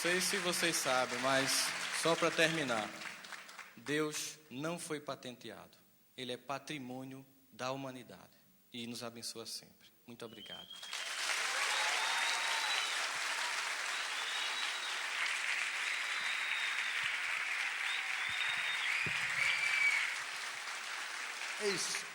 sei se vocês sabem, mas só para terminar, Deus não foi patenteado. Ele é patrimônio da humanidade e nos abençoa sempre. Muito obrigado. É isso.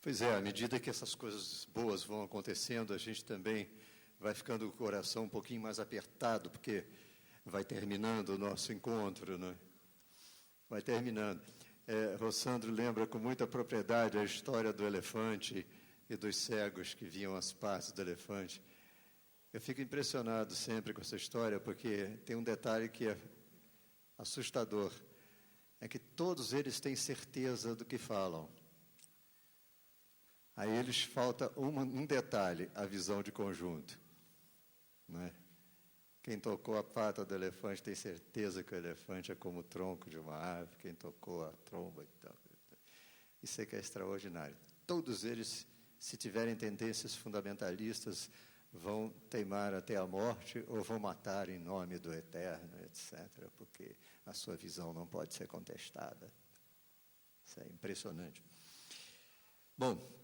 Pois é, à medida que essas coisas boas vão acontecendo, a gente também vai ficando com o coração um pouquinho mais apertado, porque vai terminando o nosso encontro, né? Vai terminando. Rossandro lembra com muita propriedade a história do elefante e dos cegos que viam as partes do elefante. Eu fico impressionado sempre com essa história, porque tem um detalhe que é assustador, é que todos eles têm certeza do que falam. A eles falta um detalhe, a visão de conjunto. Não é? Quem tocou a pata do elefante tem certeza que o elefante é como o tronco de uma árvore, quem tocou a tromba e tal. Isso é que é extraordinário. Todos eles, se tiverem tendências fundamentalistas, vão teimar até a morte ou vão matar em nome do eterno, etc., porque a sua visão não pode ser contestada. Isso é impressionante. Bom,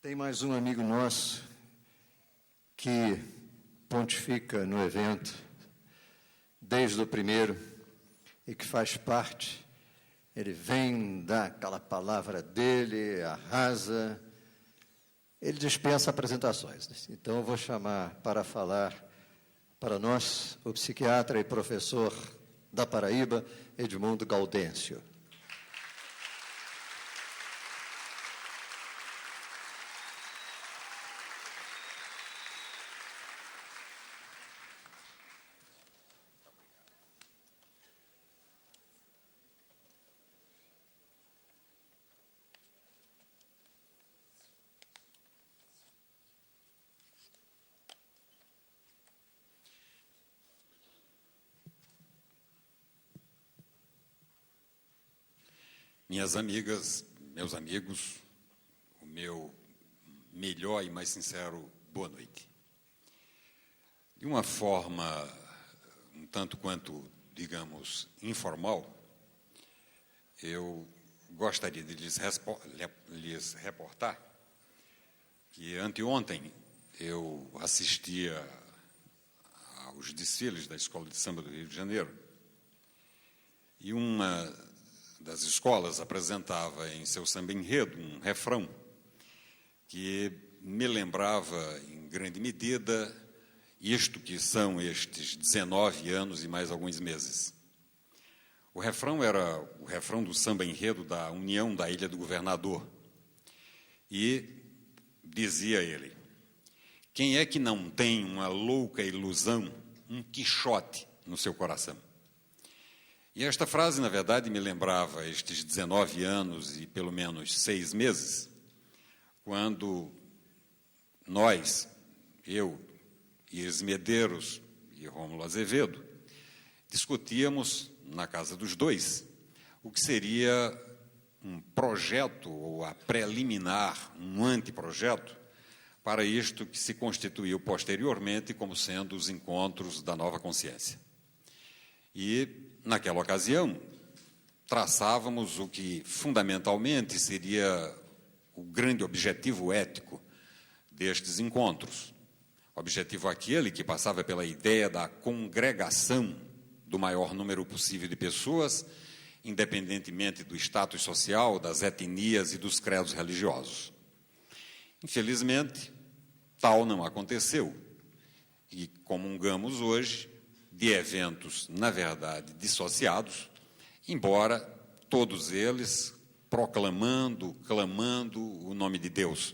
tem mais um amigo nosso que pontifica no evento desde o primeiro e que faz parte. Ele vem, dá aquela palavra dele, arrasa. Ele dispensa apresentações. Então, eu vou chamar para falar para nós o psiquiatra e professor da Paraíba, Edmundo Gaudêncio. Minhas amigas, meus amigos, o meu melhor e mais sincero boa noite. De uma forma um tanto quanto, digamos, informal, eu gostaria de lhes reportar que anteontem eu assistia aos desfiles da Escola de Samba do Rio de Janeiro e uma das escolas apresentava em seu samba-enredo um refrão que me lembrava, em grande medida, isto que são estes 19 anos e mais alguns meses. O refrão era o refrão do samba-enredo da União da Ilha do Governador. E dizia ele: quem é que não tem uma louca ilusão, um Quixote no seu coração? E esta frase, na verdade, me lembrava estes 19 anos e pelo menos 6 meses, quando nós, eu, Iris Medeiros e Rômulo Azevedo, discutíamos na casa dos dois o que seria um projeto, ou a preliminar, um anteprojeto, para isto que se constituiu posteriormente como sendo os encontros da Nova Consciência. E naquela ocasião, traçávamos o que, fundamentalmente, seria o grande objetivo ético destes encontros. Objetivo aquele que passava pela ideia da congregação do maior número possível de pessoas, independentemente do status social, das etnias e dos credos religiosos. Infelizmente, tal não aconteceu. E comungamos hoje de eventos, na verdade, dissociados, embora todos eles proclamando, clamando o nome de Deus.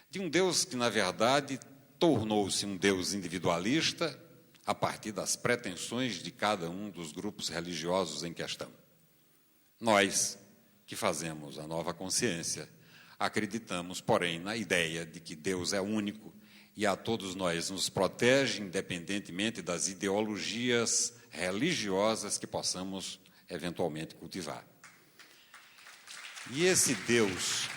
De um Deus que, na verdade, tornou-se um Deus individualista a partir das pretensões de cada um dos grupos religiosos em questão. Nós, que fazemos a Nova Consciência, acreditamos, porém, na ideia de que Deus é único e a todos nós nos protege, independentemente das ideologias religiosas que possamos eventualmente cultivar. E esse Deus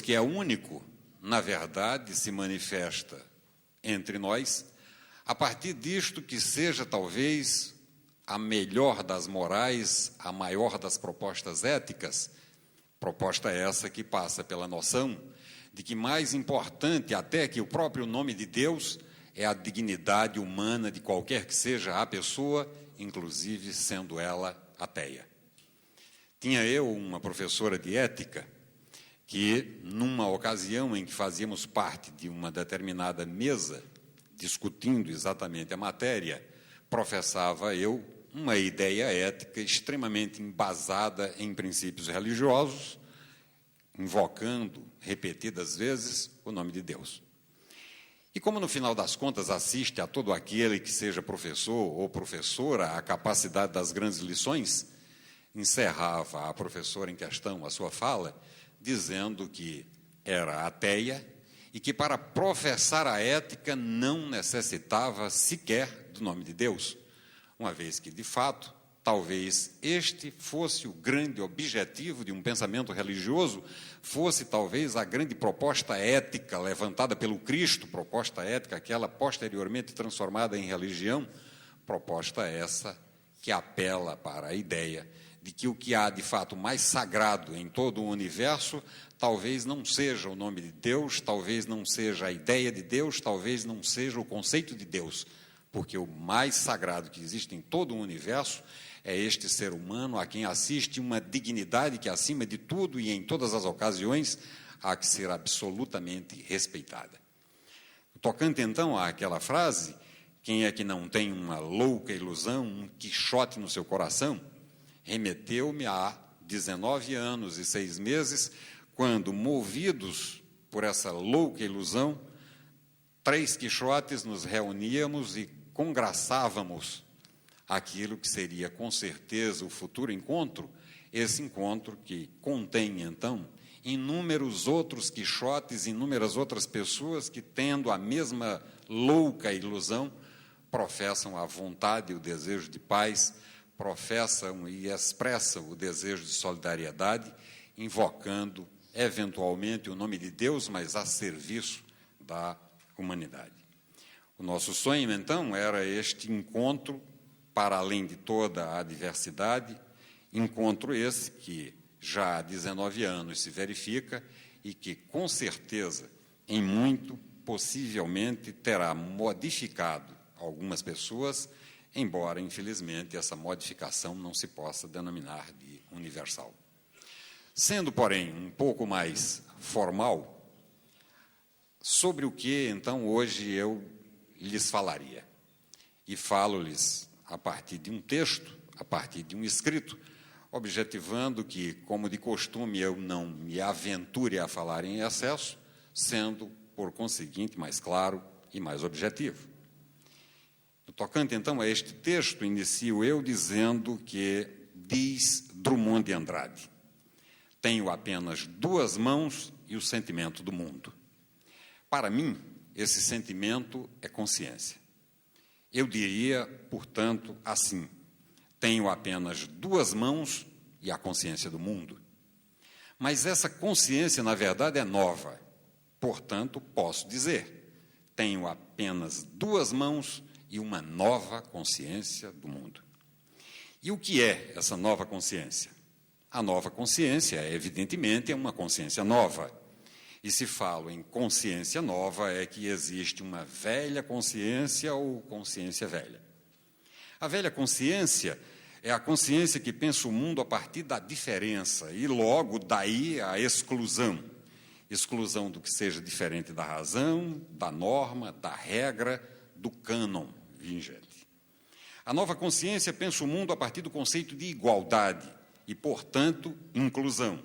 que é único, na verdade, se manifesta entre nós, a partir disto que seja, talvez, a melhor das morais, a maior das propostas éticas, proposta essa que passa pela noção de que mais importante até que o próprio nome de Deus é a dignidade humana de qualquer que seja a pessoa, inclusive sendo ela ateia. Tinha eu uma professora de ética que, numa ocasião em que fazíamos parte de uma determinada mesa, discutindo exatamente a matéria, professava eu uma ideia ética extremamente embasada em princípios religiosos, invocando repetidas vezes o nome de Deus. E como, no final das contas, assiste a todo aquele que seja professor ou professora a capacidade das grandes lições, encerrava a professora em questão a sua fala, dizendo que era ateia e que, para professar a ética, não necessitava sequer do nome de Deus, uma vez que, de fato, talvez este fosse o grande objetivo de um pensamento religioso, fosse talvez a grande proposta ética levantada pelo Cristo, proposta ética aquela posteriormente transformada em religião, proposta essa que apela para a ideia de que o que há de fato mais sagrado em todo o universo talvez não seja o nome de Deus, talvez não seja a ideia de Deus, talvez não seja o conceito de Deus, porque o mais sagrado que existe em todo o universo é este ser humano a quem assiste uma dignidade que, acima de tudo e em todas as ocasiões, há que ser absolutamente respeitada. Tocante, então, àquela frase, quem é que não tem uma louca ilusão, um quixote no seu coração, remeteu-me a 19 anos e 6 meses, quando, movidos por essa louca ilusão, 3 quixotes nos reuníamos e congraçávamos aquilo que seria, com certeza, o futuro encontro, esse encontro que contém, então, inúmeros outros quixotes, inúmeras outras pessoas que, tendo a mesma louca ilusão, professam a vontade e o desejo de paz, professam e expressam o desejo de solidariedade, invocando, eventualmente, o nome de Deus, mas a serviço da humanidade. O nosso sonho, então, era este encontro, para além de toda a diversidade, encontro esse que já há 19 anos se verifica e que, com certeza, em muito, possivelmente, terá modificado algumas pessoas, embora, infelizmente, essa modificação não se possa denominar de universal. Sendo, porém, um pouco mais formal, sobre o que, então, hoje eu lhes falaria. E falo-lhes a partir de um texto, a partir de um escrito, objetivando que, como de costume, eu não me aventure a falar em excesso, sendo, por conseguinte, mais claro e mais objetivo. No tocante, então, a este texto, inicio eu dizendo que, diz Drummond de Andrade, tenho apenas 2 mãos e o sentimento do mundo. Para mim, esse sentimento é consciência. Eu diria, portanto, assim, tenho apenas 2 mãos e a consciência do mundo. Mas essa consciência, na verdade, é nova. Portanto, posso dizer, tenho apenas 2 mãos e uma nova consciência do mundo. E o que é essa nova consciência? A nova consciência, evidentemente, é uma consciência nova. E se falo em consciência nova, é que existe uma velha consciência ou consciência velha. A velha consciência é a consciência que pensa o mundo a partir da diferença e, logo, daí a exclusão. Exclusão do que seja diferente da razão, da norma, da regra, do cânon vigente. A nova consciência pensa o mundo a partir do conceito de igualdade e, portanto, inclusão.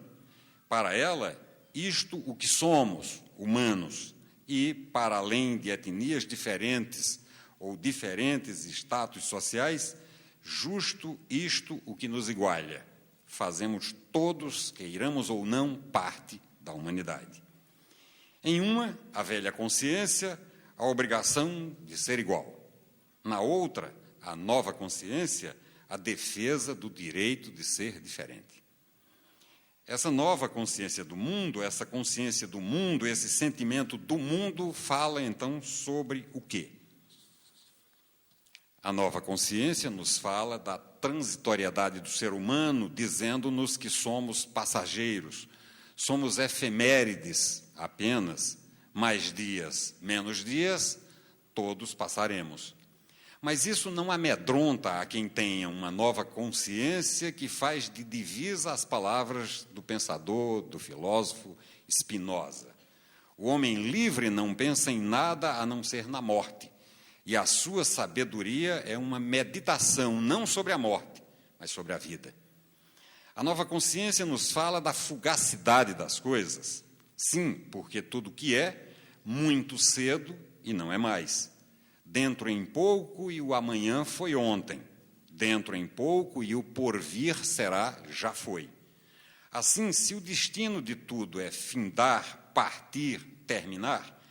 Para ela, isto o que somos, humanos, e, para além de etnias diferentes ou diferentes status sociais, justo isto o que nos iguala. Fazemos todos, queiramos ou não, parte da humanidade. Em uma, a velha consciência, a obrigação de ser igual. Na outra, a nova consciência, a defesa do direito de ser diferente. Essa nova consciência do mundo, esse sentimento do mundo, fala então sobre o quê? A nova consciência nos fala da transitoriedade do ser humano, dizendo-nos que somos passageiros, somos efemérides apenas, mais dias, menos dias, todos passaremos. Mas isso não amedronta a quem tenha uma nova consciência que faz de divisa as palavras do pensador, do filósofo Spinoza. O homem livre não pensa em nada a não ser na morte, e a sua sabedoria é uma meditação não sobre a morte, mas sobre a vida. A nova consciência nos fala da fugacidade das coisas. Sim, porque tudo que é, muito cedo e não é mais. Dentro em pouco e o amanhã foi ontem. Dentro em pouco e o porvir será, já foi. Assim, se o destino de tudo é findar, partir, terminar,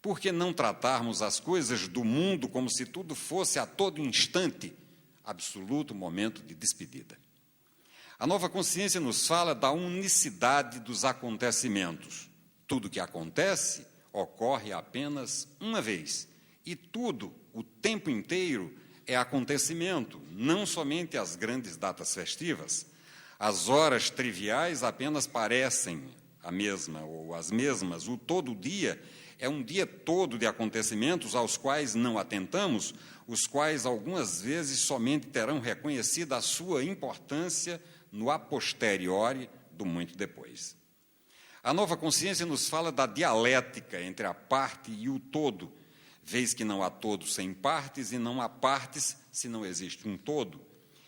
por que não tratarmos as coisas do mundo como se tudo fosse a todo instante absoluto momento de despedida? A nova consciência nos fala da unicidade dos acontecimentos. Tudo que acontece ocorre apenas uma vez. E tudo, o tempo inteiro, é acontecimento, não somente as grandes datas festivas. As horas triviais apenas parecem a mesma ou as mesmas. O todo dia é um dia todo de acontecimentos aos quais não atentamos, os quais algumas vezes somente terão reconhecido a sua importância no a posteriori do muito depois. A nova consciência nos fala da dialética entre a parte e o todo, vez que não há todo sem partes e não há partes se não existe um todo.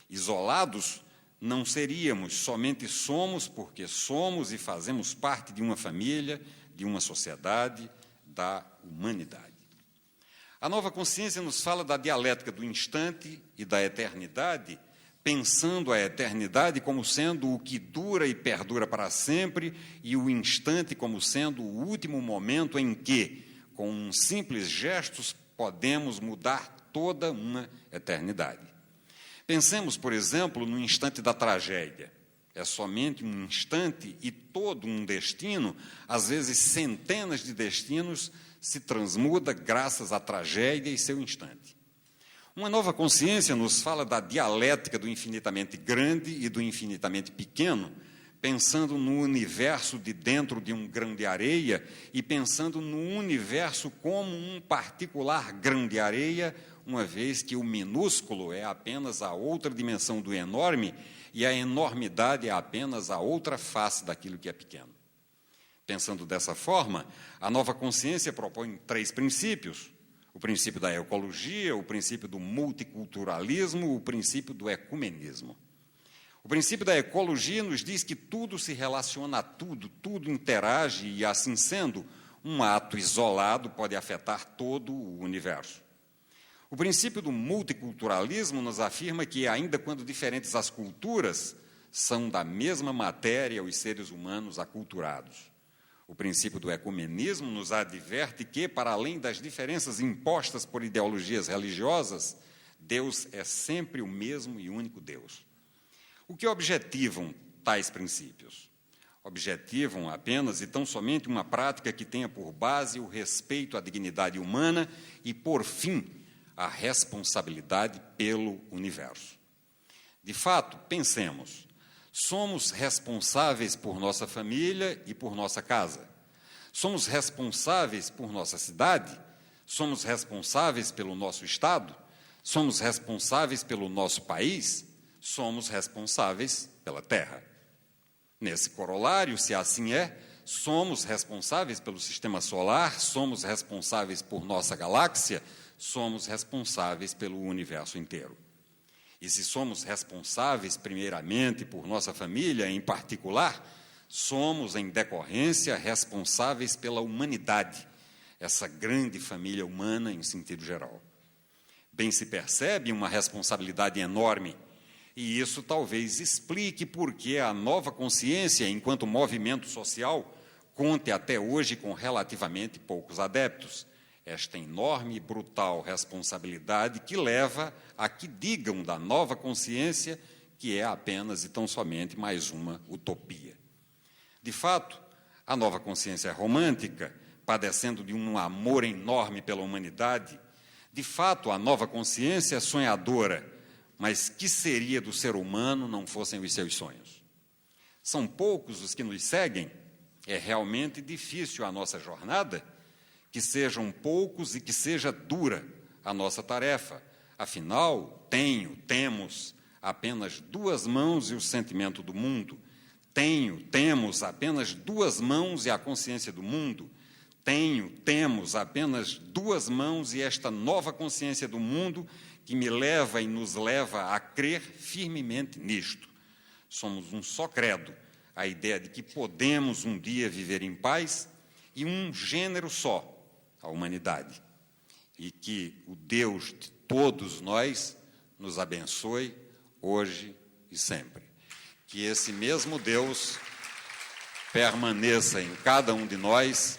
Isolados não seríamos, somente somos porque somos e fazemos parte de uma família, de uma sociedade, da humanidade. A nova consciência nos fala da dialética do instante e da eternidade, pensando a eternidade como sendo o que dura e perdura para sempre e o instante como sendo o último momento em que, com um simples gesto, podemos mudar toda uma eternidade. Pensemos, por exemplo, no instante da tragédia. É somente um instante e todo um destino, às vezes centenas de destinos, se transmuda graças à tragédia e seu instante. Uma nova consciência nos fala da dialética do infinitamente grande e do infinitamente pequeno, pensando no universo de dentro de um grão de areia e pensando no universo como um particular grão de areia, uma vez que o minúsculo é apenas a outra dimensão do enorme e a enormidade é apenas a outra face daquilo que é pequeno. Pensando dessa forma, a nova consciência propõe 3 princípios: o princípio da ecologia, o princípio do multiculturalismo, o princípio do ecumenismo. O princípio da ecologia nos diz que tudo se relaciona a tudo, tudo interage e, assim sendo, um ato isolado pode afetar todo o universo. O princípio do multiculturalismo nos afirma que, ainda quando diferentes as culturas, são da mesma matéria os seres humanos aculturados. O princípio do ecumenismo nos adverte que, para além das diferenças impostas por ideologias religiosas, Deus é sempre o mesmo e único Deus. O que objetivam tais princípios? Objetivam apenas e tão somente uma prática que tenha por base o respeito à dignidade humana e, por fim, a responsabilidade pelo universo. De fato, pensemos, somos responsáveis por nossa família e por nossa casa. Somos responsáveis por nossa cidade. Somos responsáveis pelo nosso Estado. Somos responsáveis pelo nosso país. Somos responsáveis pela Terra. Nesse corolário, se assim é, somos responsáveis pelo Sistema Solar, somos responsáveis por nossa galáxia, somos responsáveis pelo universo inteiro. E se somos responsáveis, primeiramente, por nossa família em particular, somos, em decorrência, responsáveis pela humanidade, essa grande família humana em sentido geral. Bem se percebe uma responsabilidade enorme, e isso talvez explique por que a nova consciência, enquanto movimento social, conte até hoje com relativamente poucos adeptos. esta enorme e brutal responsabilidade que leva a que digam da nova consciência que é apenas e tão somente mais uma utopia. De fato, a nova consciência romântica, padecendo de um amor enorme pela humanidade, de fato, a nova consciência é sonhadora, mas que seria do ser humano não fossem os seus sonhos? São poucos os que nos seguem? É realmente difícil a nossa jornada? Que sejam poucos e que seja dura a nossa tarefa. Afinal, temos apenas 2 mãos e o sentimento do mundo. Temos apenas 2 mãos e a consciência do mundo. Temos apenas 2 mãos e esta nova consciência do mundo que me leva e nos leva a crer firmemente nisto. Somos um só credo, a ideia de que podemos um dia viver em paz e um gênero só, a humanidade. E que o Deus de todos nós nos abençoe hoje e sempre. Que esse mesmo Deus permaneça em cada um de nós,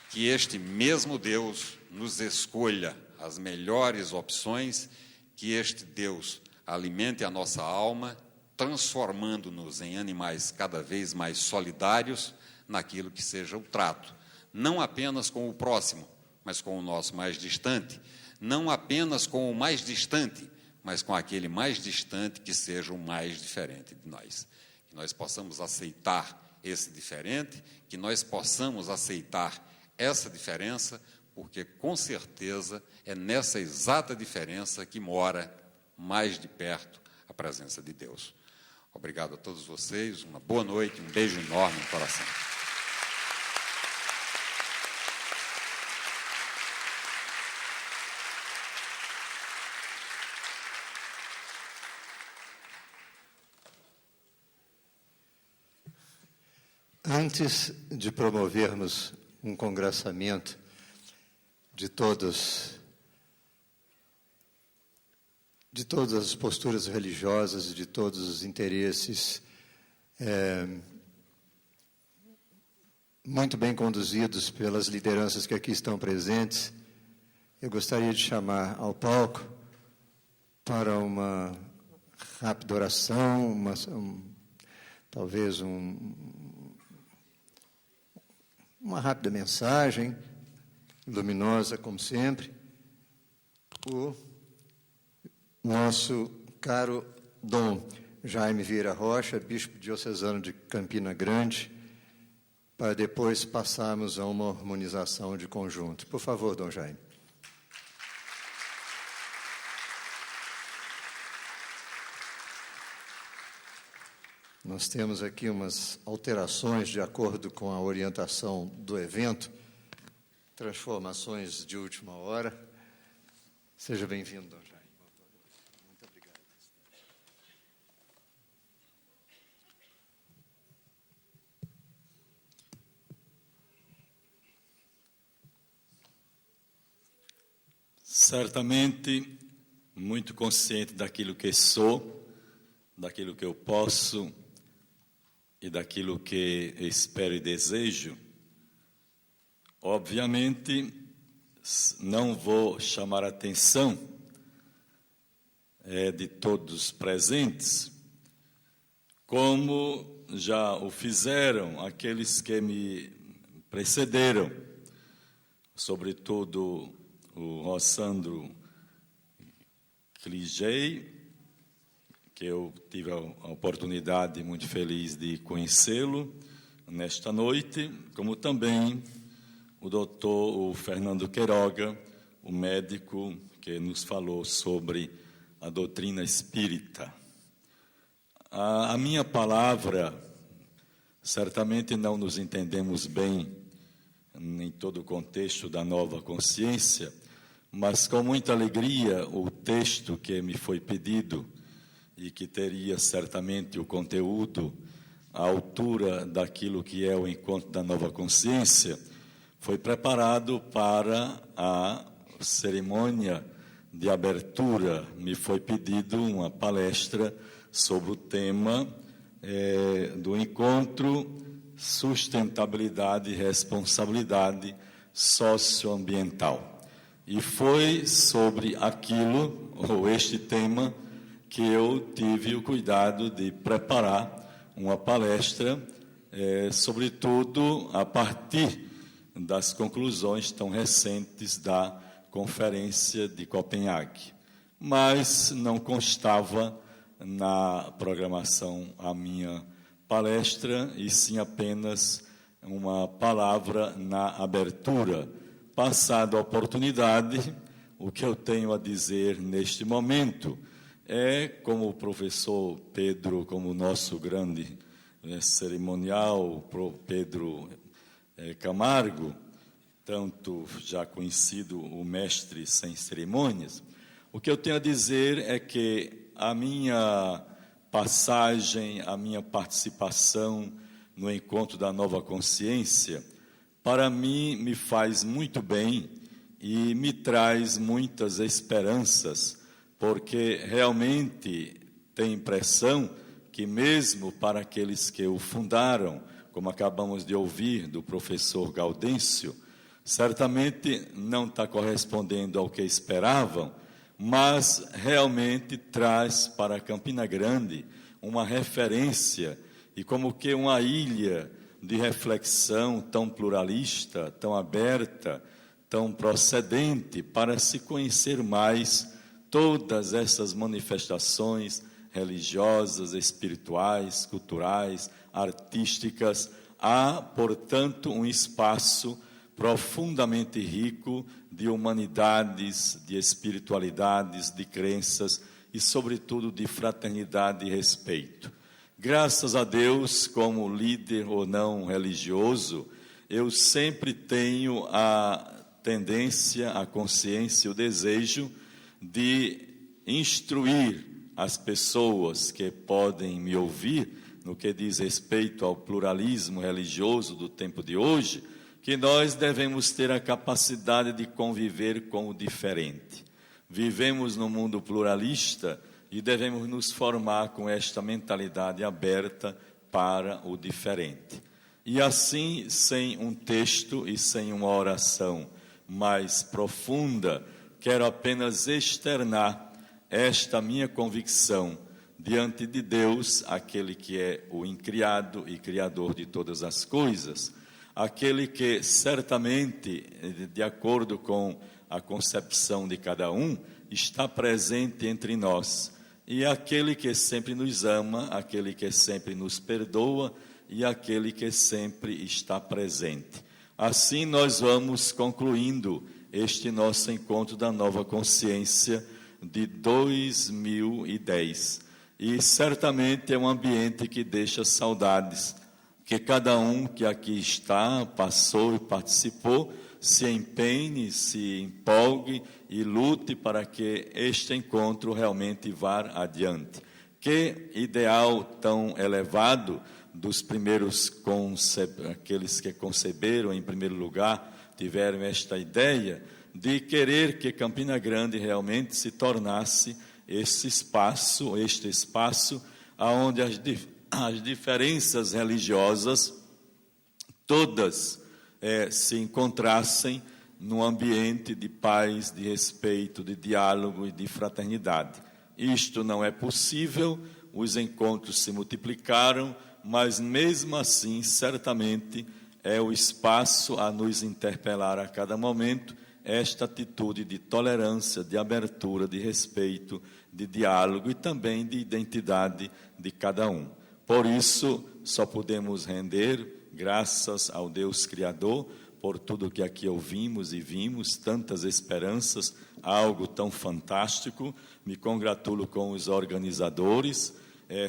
que este mesmo Deus nos escolha as melhores opções, que este Deus alimente a nossa alma, transformando-nos em animais cada vez mais solidários naquilo que seja o trato, não apenas com o próximo, mas com o nosso mais distante, não apenas com o mais distante, mas com aquele mais distante que seja o mais diferente de nós. Que nós possamos aceitar esse diferente, que nós possamos aceitar essa diferença, porque, com certeza, é nessa exata diferença que mora mais de perto a presença de Deus. Obrigado a todos vocês, uma boa noite, um beijo enorme no coração. Antes de promovermos um congressamento de todas as posturas religiosas, de todos os interesses muito bem conduzidos pelas lideranças que aqui estão presentes, eu gostaria de chamar ao palco para uma rápida oração, talvez uma rápida mensagem, luminosa, como sempre, o nosso caro Dom Jaime Vieira Rocha, bispo diocesano de Campina Grande, para depois passarmos a uma harmonização de conjunto. Por favor, Dom Jaime. Nós temos aqui umas alterações de acordo com a orientação do evento, transformações de última hora. Seja bem-vindo, Dom Jaime. Muito obrigado. Certamente, muito consciente daquilo que sou, daquilo que eu posso e daquilo que espero e desejo, obviamente, não vou chamar a atenção de todos os presentes, como já o fizeram aqueles que me precederam, sobretudo o Rossandro Cligei, que eu tive a oportunidade muito feliz de conhecê-lo nesta noite, como também o Fernando Queiroga, o médico que nos falou sobre a doutrina espírita. A minha palavra, certamente não nos entendemos bem em todo o contexto da nova consciência, mas com muita alegria o texto que me foi pedido e que teria certamente o conteúdo à altura daquilo que é o encontro da nova consciência, foi preparado para a cerimônia de abertura. Me foi pedido uma palestra sobre o tema do encontro Sustentabilidade e Responsabilidade Socioambiental. E foi sobre aquilo, ou este tema, que eu tive o cuidado de preparar uma palestra, sobretudo a partir das conclusões tão recentes da Conferência de Copenhague. Mas não constava na programação a minha palestra, e sim apenas uma palavra na abertura. Passada a oportunidade, o que eu tenho a dizer neste momento é, como o professor Pedro, como o nosso grande cerimonial, Pedro Camargo, tanto já conhecido o mestre sem cerimônias, o que eu tenho a dizer é que a minha passagem, a minha participação no encontro da nova consciência, para mim me faz muito bem e me traz muitas esperanças, porque realmente tenho a impressão que mesmo para aqueles que o fundaram, como acabamos de ouvir do professor Gaudêncio, certamente não está correspondendo ao que esperavam, mas realmente traz para Campina Grande uma referência e como que uma ilha de reflexão tão pluralista, tão aberta, tão procedente para se conhecer mais todas essas manifestações religiosas, espirituais, culturais, artísticas. Há, portanto, um espaço profundamente rico de humanidades, de espiritualidades, de crenças e, sobretudo, de fraternidade e respeito. Graças a Deus, como líder ou não religioso, eu sempre tenho a tendência, a consciência, o desejo de instruir as pessoas que podem me ouvir no que diz respeito ao pluralismo religioso do tempo de hoje, que nós devemos ter a capacidade de conviver com o diferente. Vivemos num mundo pluralista e devemos nos formar com esta mentalidade aberta para o diferente. E assim, sem um texto e sem uma oração mais profunda, quero apenas externar esta minha convicção diante de Deus, aquele que é o incriado e criador de todas as coisas, aquele que certamente, de acordo com a concepção de cada um, está presente entre nós, e aquele que sempre nos ama, aquele que sempre nos perdoa e aquele que sempre está presente. Assim nós vamos concluindo este nosso encontro da nova consciência de 2010. E certamente é um ambiente que deixa saudades, que cada um que aqui está, passou e participou, se empenhe, se empolgue e lute para que este encontro realmente vá adiante. Que ideal tão elevado dos primeiros, aqueles que conceberam em primeiro lugar, tiveram esta ideia de querer que Campina Grande realmente se tornasse este espaço onde as diferenças religiosas todas se encontrassem num ambiente de paz, de respeito, de diálogo e de fraternidade. Isto não é possível, os encontros se multiplicaram, mas mesmo assim, certamente, é o espaço a nos interpelar a cada momento, esta atitude de tolerância, de abertura, de respeito, de diálogo e também de identidade de cada um. Por isso, só podemos render graças ao Deus Criador por tudo que aqui ouvimos e vimos, tantas esperanças, algo tão fantástico. Me congratulo com os organizadores,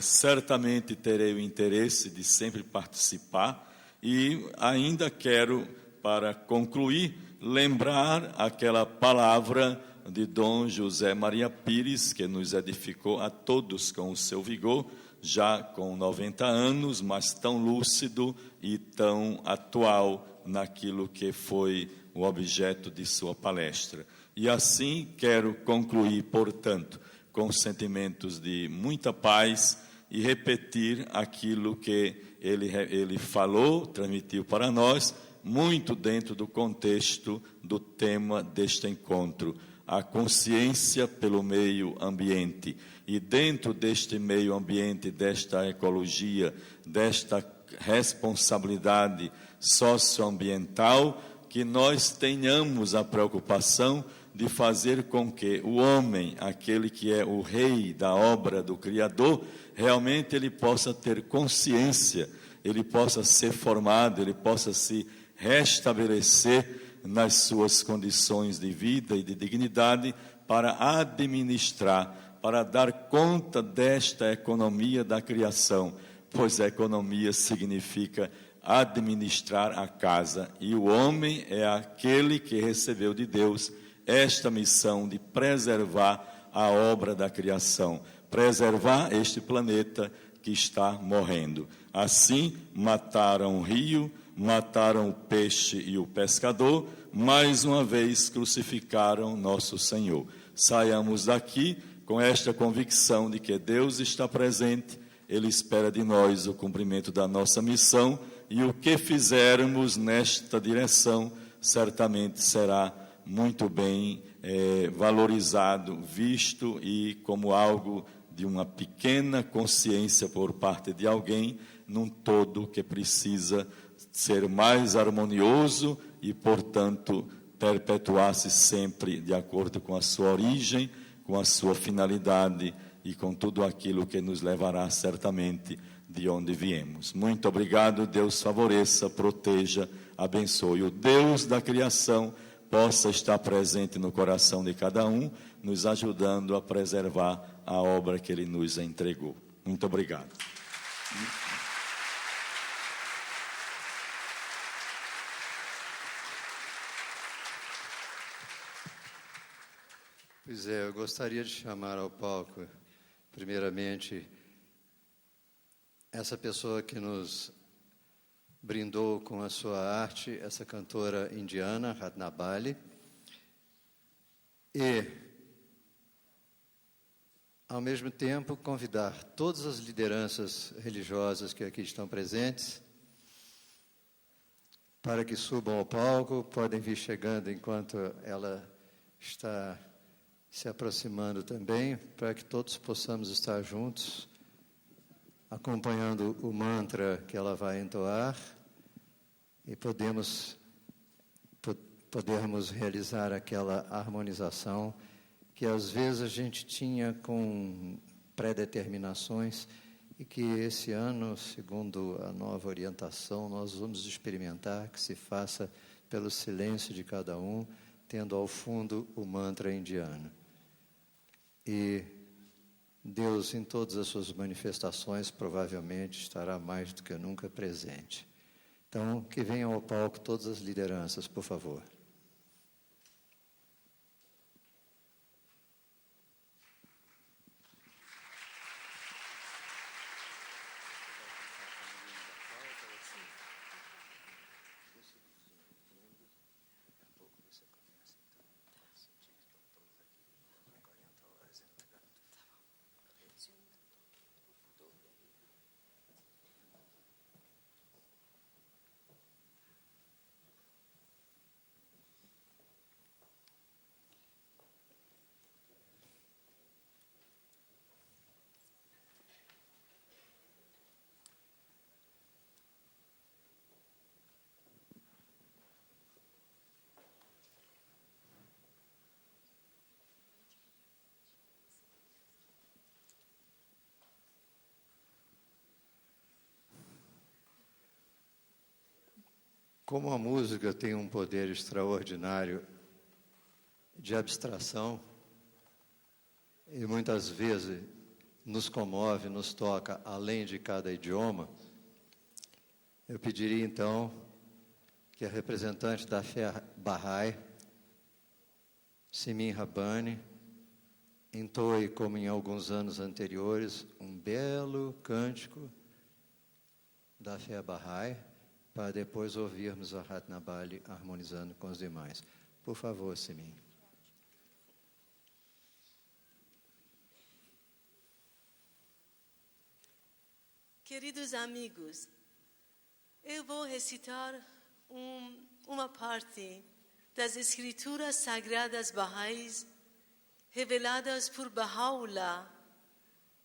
certamente terei o interesse de sempre participar e ainda quero, para concluir, lembrar aquela palavra de Dom José Maria Pires, que nos edificou a todos com o seu vigor, já com 90 anos, mas tão lúcido e tão atual naquilo que foi o objeto de sua palestra. E assim quero concluir, portanto, com sentimentos de muita paz e repetir aquilo que ele falou, transmitiu para nós, muito dentro do contexto do tema deste encontro, a consciência pelo meio ambiente. E dentro deste meio ambiente, desta ecologia, desta responsabilidade socioambiental, que nós tenhamos a preocupação de fazer com que o homem, aquele que é o rei da obra do Criador, realmente ele possa ter consciência, ele possa ser formado, ele possa se restabelecer nas suas condições de vida e de dignidade para administrar, para dar conta desta economia da criação, pois a economia significa administrar a casa, e o homem é aquele que recebeu de Deus esta missão de preservar a obra da criação, preservar este planeta que está morrendo. Assim, mataram o rio, mataram o peixe e o pescador, mais uma vez crucificaram nosso Senhor. Saiamos daqui com esta convicção de que Deus está presente, Ele espera de nós o cumprimento da nossa missão, e o que fizermos nesta direção certamente será muito bem valorizado, visto e como algo de uma pequena consciência por parte de alguém, num todo que precisa ser mais harmonioso e, portanto, perpetuar-se sempre de acordo com a sua origem, com a sua finalidade e com tudo aquilo que nos levará certamente de onde viemos. Muito obrigado, Deus favoreça, proteja, abençoe. O Deus da criação possa estar presente no coração de cada um, nos ajudando a preservar a obra que Ele nos entregou. Muito obrigado. Pois é, eu gostaria de chamar ao palco, primeiramente, essa pessoa que nos brindou com a sua arte, essa cantora indiana, Ratnabali, e, ao mesmo tempo, convidar todas as lideranças religiosas que aqui estão presentes para que subam ao palco. Podem vir chegando enquanto ela está se aproximando também, para que todos possamos estar juntos, acompanhando o mantra que ela vai entoar e podermos realizar aquela harmonização que às vezes a gente tinha com pré-determinações e que esse ano, segundo a nova orientação, nós vamos experimentar que se faça pelo silêncio de cada um, tendo ao fundo o mantra indiano. E Deus, em todas as suas manifestações, provavelmente estará mais do que nunca presente. Então, que venham ao palco todas as lideranças, por favor. Como a música tem um poder extraordinário de abstração e muitas vezes nos comove, nos toca além de cada idioma, eu pediria então que a representante da fé Bahá'í, Simin Rabbani, entoe, como em alguns anos anteriores, um belo cântico da fé Bahá'í, para depois ouvirmos a Ratnabali harmonizando com os demais. Por favor, Simin. Queridos amigos, eu vou recitar uma parte das escrituras sagradas Baha'is reveladas por Baha'u'lláh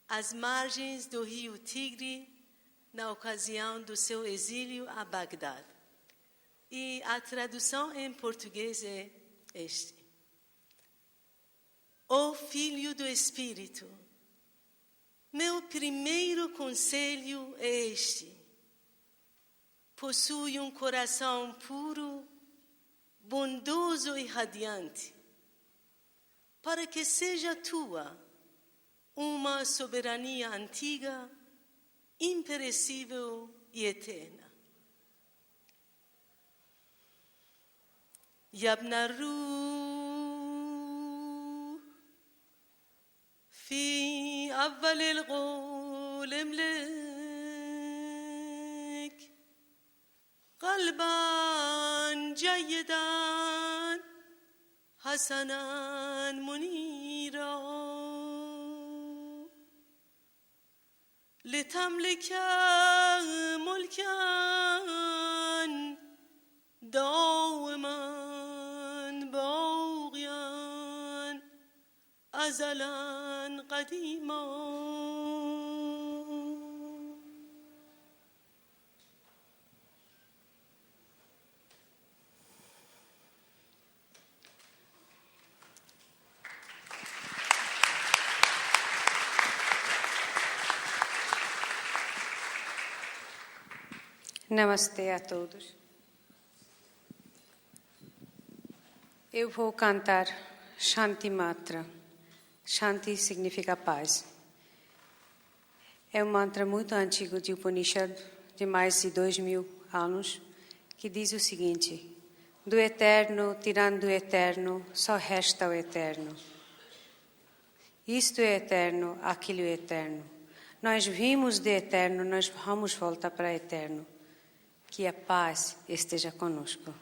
às margens do rio Tigre na ocasião do seu exílio a Bagdá. E a tradução em português é este: Ó Filho do Espírito, meu primeiro conselho é este: possui um coração puro, bondoso e radiante, para que seja tua uma soberania antiga, imperecível e eterna. يا ابن الروح في أول القول املك قلبا جيدا حسنا منيرا لتملك ملكا دائما باقيا أزلا قديما. Namastê a todos. Eu vou cantar Shanti Matra. Shanti significa paz. É um mantra muito antigo de Upanishad, de mais de 2000 anos, que diz o seguinte: do eterno, tirando o eterno, só resta o eterno. Isto é eterno, aquilo é eterno. Nós vimos de eterno, nós vamos voltar para eterno. Que a paz esteja conosco.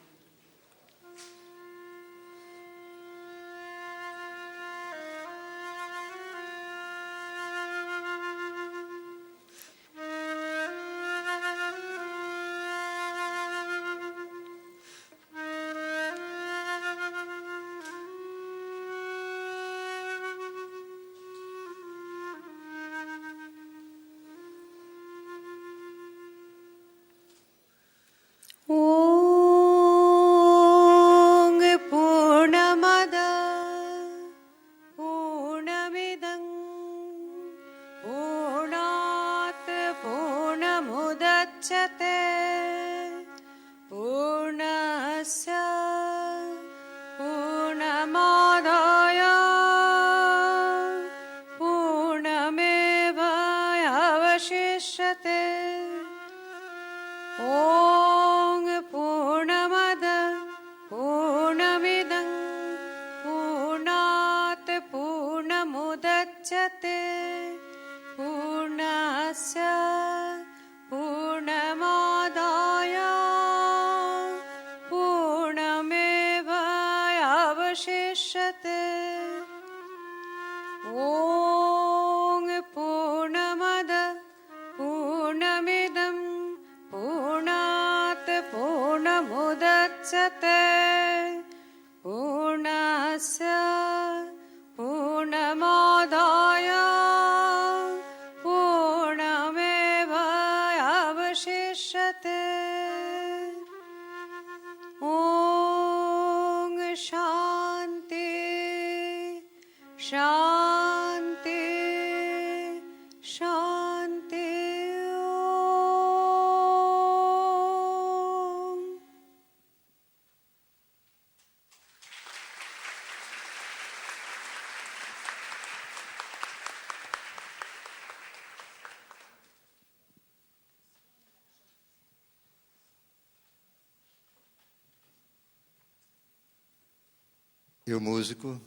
E o músico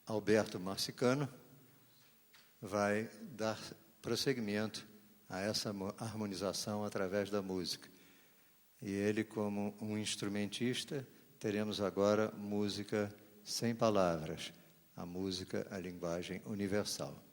Alberto Marcicano vai dar prosseguimento a essa harmonização através da música. E ele, como um instrumentista, teremos agora música sem palavras, a música, a linguagem universal.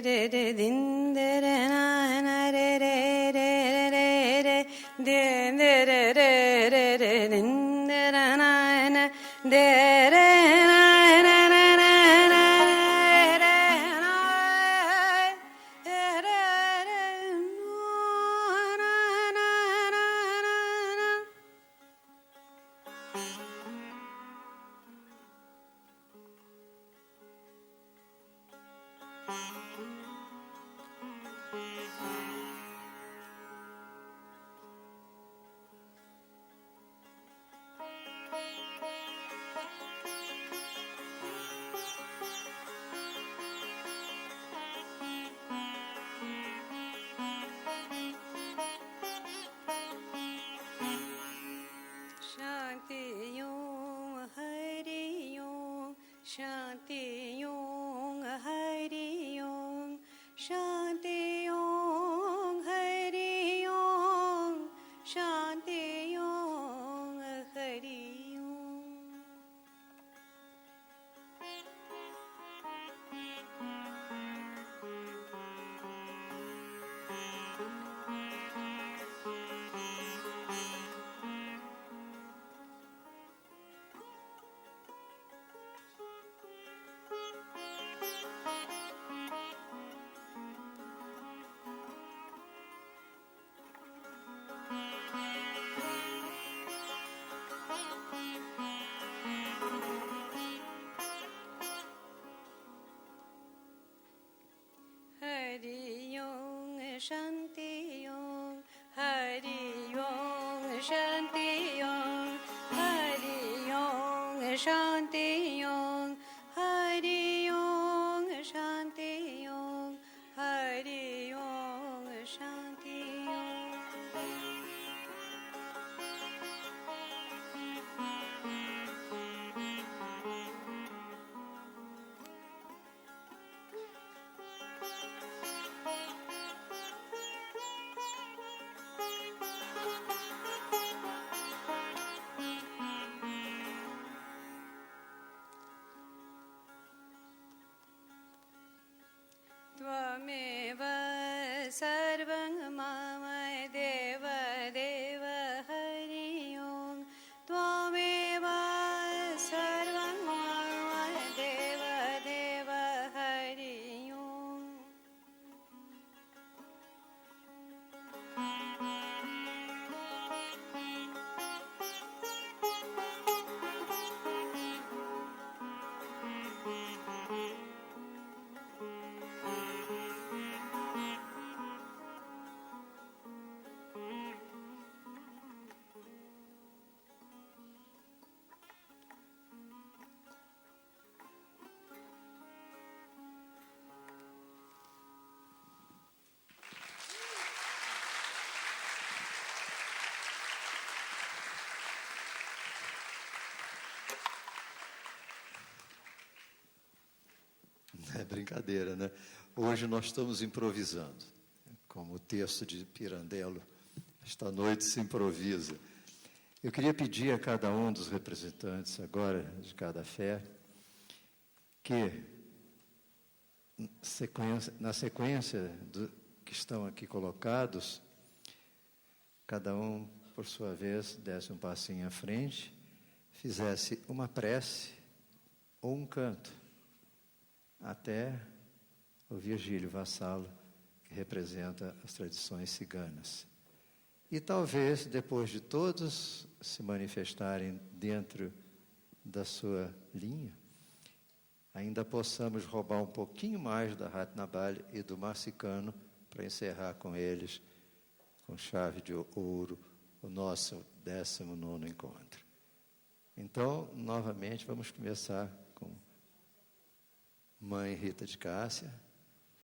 re re din de re na na re re re re re din de re re re re din de ra na na de re na na na na na re na re re no na na na na. Shanti Om Hari Om Shanti Om Hari Om Shanti Om Hari Om Shanti Om Hari Om. Hari Om Shanti Om Hari Om Shanti Om Hari Om Shanti Om Hari Om Shanti Om Hari Om Shanti Om. त्वमेव सर्वं मम देव देव हरि ओं त्वमेव सर्वं मम देव देव हरि ओं. É brincadeira, né? Hoje nós estamos improvisando. Como o texto de Pirandello, esta noite se improvisa. Eu queria pedir a cada um dos representantes agora, de cada fé, que, na sequência que estão aqui colocados, cada um, por sua vez, desse um passinho à frente, fizesse uma prece ou um canto, até o Virgílio Vassalo, que representa as tradições ciganas. E talvez, depois de todos se manifestarem dentro da sua linha, ainda possamos roubar um pouquinho mais da Ratnabali e do Marcicano para encerrar com eles, com chave de ouro, o nosso 19º encontro. Então, novamente, vamos começar com Mãe Rita de Cássia.